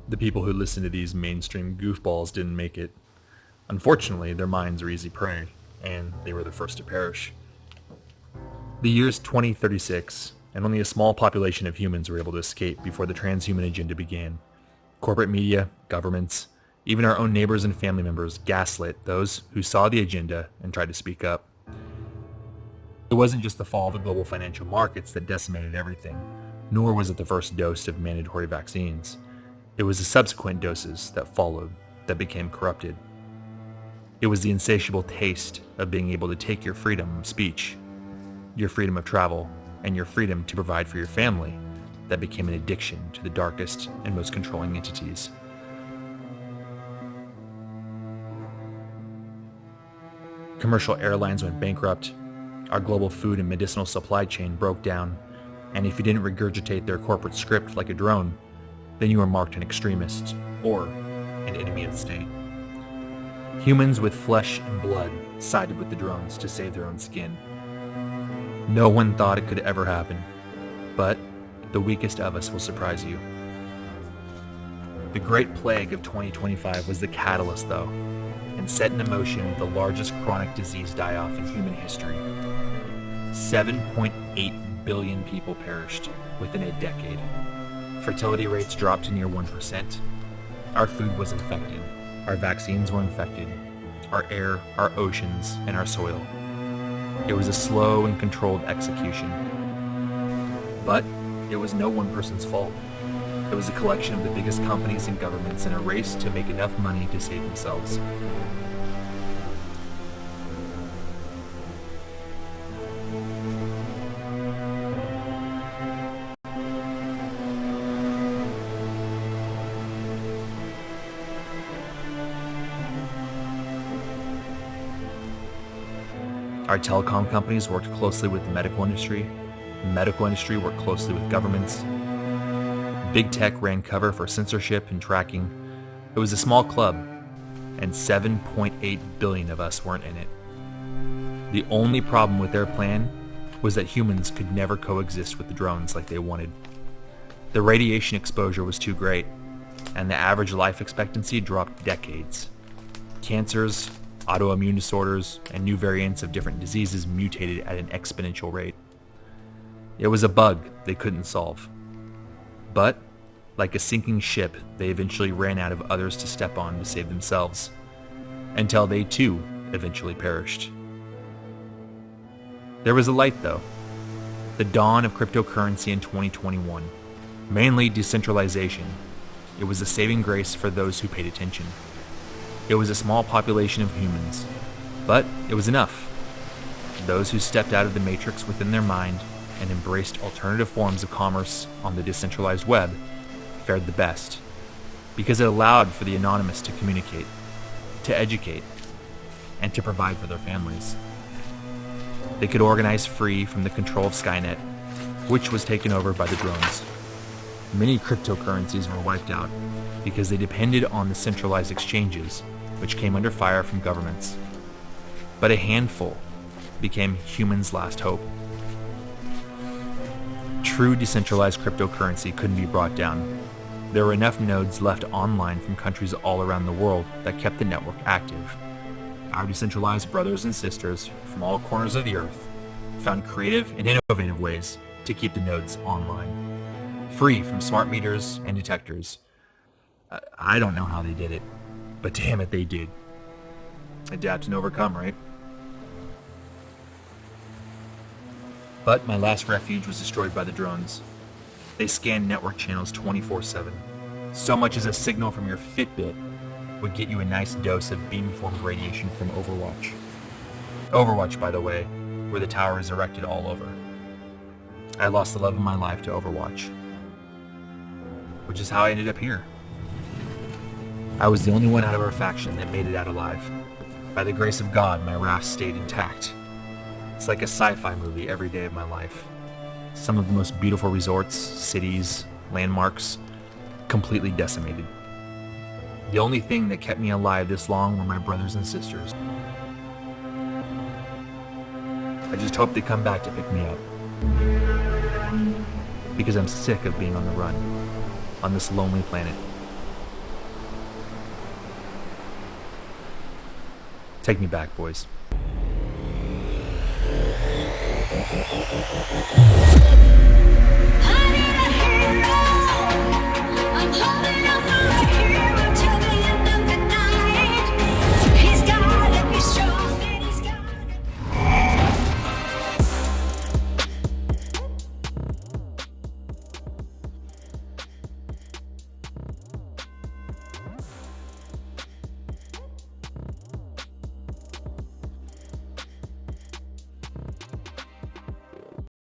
The people who listened to these mainstream goofballs didn't make it. Unfortunately, their minds were easy prey, and they were the first to perish. The year's 2036, and only a small population of humans were able to escape before the transhuman agenda began. Corporate media, governments, even our own neighbors and family members gaslit those who saw the agenda and tried to speak up. It wasn't just the fall of the global financial markets that decimated everything, nor was it the first dose of mandatory vaccines. It was the subsequent doses that followed that became corrupted. It was the insatiable taste of being able to take your freedom of speech, your freedom of travel, and your freedom to provide for your family that became an addiction to the darkest and most controlling entities. Commercial airlines went bankrupt, our global food and medicinal supply chain broke down, and if you didn't regurgitate their corporate script like a drone, then you were marked an extremist or an enemy of the state. Humans with flesh and blood sided with the drones to save their own skin. No one thought it could ever happen, but the weakest of us will surprise you. The Great Plague of 2025 was the catalyst, though, and set in motion the largest chronic disease die-off in human history. 7.8 billion people perished within a decade. Fertility rates dropped to near 1%. Our food was infected. Our vaccines were infected. Our air, our oceans, and our soil. It was a slow and controlled execution. But it was no one person's fault. It was a collection of the biggest companies and governments in a race to make enough money to save themselves. Our telecom companies worked closely with the medical industry. The medical industry worked closely with governments. Big tech ran cover for censorship and tracking. It was a small club, and 7.8 billion of us weren't in it. The only problem with their plan was that humans could never coexist with the drones like they wanted. The radiation exposure was too great, and the average life expectancy dropped decades. Cancers, autoimmune disorders, and new variants of different diseases mutated at an exponential rate. It was a bug they couldn't solve. But, like a sinking ship, they eventually ran out of others to step on to save themselves, until they too eventually perished. There was a light, though. The dawn of cryptocurrency in 2021. Mainly decentralization. It was a saving grace for those who paid attention. It was a small population of humans, but it was enough. Those who stepped out of the matrix within their mind and embraced alternative forms of commerce on the decentralized web fared the best, because it allowed for the anonymous to communicate, to educate, and to provide for their families. They could organize free from the control of Skynet, which was taken over by the drones. Many cryptocurrencies were wiped out because they depended on the centralized exchanges, which came under fire from governments. But a handful became humans' last hope. True decentralized cryptocurrency couldn't be brought down. There were enough nodes left online from countries all around the world that kept the network active. Our decentralized brothers and sisters from all corners of the earth found creative and innovative ways to keep the nodes online, free from smart meters and detectors. I don't know how they did it, but damn it, they did. Adapt and overcome, right? But my last refuge was destroyed by the drones. They scanned network channels 24/7. So much as a signal from your Fitbit would get you a nice dose of beamformed radiation from Overwatch. Overwatch, by the way, where the tower is erected all over. I lost the love of my life to Overwatch, which is how I ended up here. I was the only one out of our faction that made it out alive. By the grace of God, my raft stayed intact. It's like a sci-fi movie every day of my life. Some of the most beautiful resorts, cities, landmarks, completely decimated. The only thing that kept me alive this long were my brothers and sisters. I just hope they come back to pick me up. Because I'm sick of being on the run, on this lonely planet. Take me back, boys.